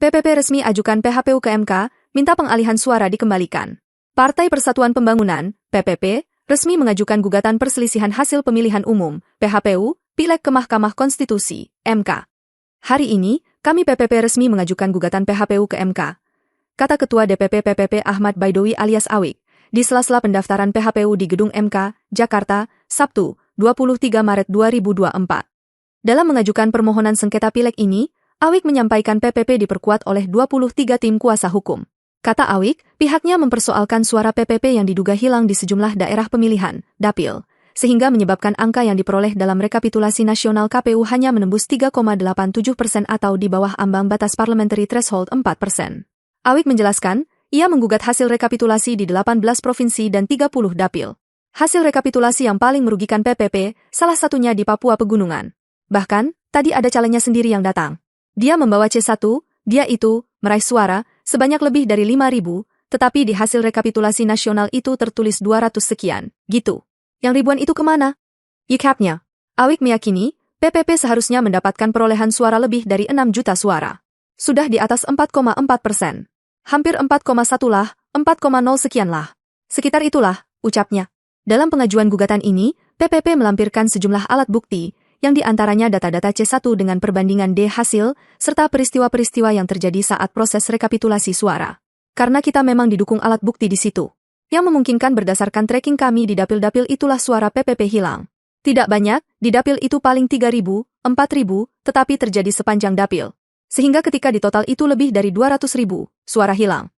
PPP resmi ajukan PHPU ke MK, minta pengalihan suara dikembalikan. Partai Persatuan Pembangunan, PPP, resmi mengajukan gugatan perselisihan hasil pemilihan umum, PHPU, Pileg ke Mahkamah Konstitusi, MK. Hari ini, kami PPP resmi mengajukan gugatan PHPU ke MK. Kata Ketua DPP PPP Ahmad Baidowi alias Awik, di sela-sela pendaftaran PHPU di Gedung MK, Jakarta, Sabtu, 23 Maret 2024. Dalam mengajukan permohonan sengketa Pileg ini, Awik menyampaikan PPP diperkuat oleh 23 tim kuasa hukum. Kata Awik, pihaknya mempersoalkan suara PPP yang diduga hilang di sejumlah daerah pemilihan, dapil, sehingga menyebabkan angka yang diperoleh dalam rekapitulasi nasional KPU hanya menembus 3,87% atau di bawah ambang batas parliamentary threshold 4%. Awik menjelaskan, ia menggugat hasil rekapitulasi di 18 provinsi dan 30 dapil. Hasil rekapitulasi yang paling merugikan PPP, salah satunya di Papua Pegunungan. Bahkan, tadi ada calegnya sendiri yang datang. Dia membawa C1, dia itu, meraih suara, sebanyak lebih dari 5.000, tetapi di hasil rekapitulasi nasional itu tertulis 200 sekian, gitu. Yang ribuan itu kemana? Yikapnya. Awik meyakini, PPP seharusnya mendapatkan perolehan suara lebih dari 6 juta suara. Sudah di atas 4,4%. Hampir 4,1 lah, 4,0 sekian lah. Sekitar itulah, ucapnya. Dalam pengajuan gugatan ini, PPP melampirkan sejumlah alat bukti, yang diantaranya data-data C1 dengan perbandingan D hasil, serta peristiwa-peristiwa yang terjadi saat proses rekapitulasi suara. Karena kita memang didukung alat bukti di situ. Yang memungkinkan berdasarkan tracking kami di dapil-dapil itulah suara PPP hilang. Tidak banyak, di dapil itu paling 3.000, 4.000, tetapi terjadi sepanjang dapil. Sehingga ketika di total itu lebih dari 200.000, suara hilang.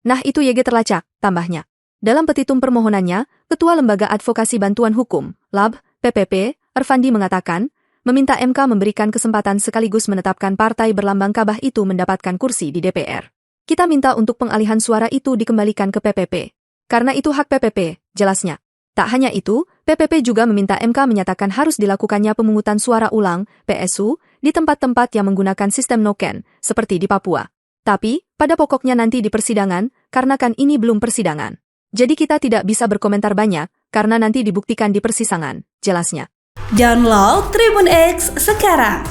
Nah itu YG terlacak, tambahnya. Dalam petitum permohonannya, Ketua Lembaga Advokasi Bantuan Hukum, LAB, PPP, Ervandi mengatakan, meminta MK memberikan kesempatan sekaligus menetapkan partai berlambang Ka'bah itu mendapatkan kursi di DPR. Kita minta untuk pengalihan suara itu dikembalikan ke PPP. Karena itu hak PPP, jelasnya. Tak hanya itu, PPP juga meminta MK menyatakan harus dilakukannya pemungutan suara ulang, PSU, di tempat-tempat yang menggunakan sistem noken, seperti di Papua. Tapi, pada pokoknya nanti di persidangan, karena kan ini belum persidangan. Jadi kita tidak bisa berkomentar banyak, karena nanti dibuktikan di persidangan, jelasnya. Download Tribun X sekarang,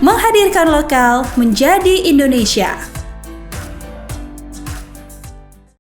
menghadirkan lokal menjadi Indonesia.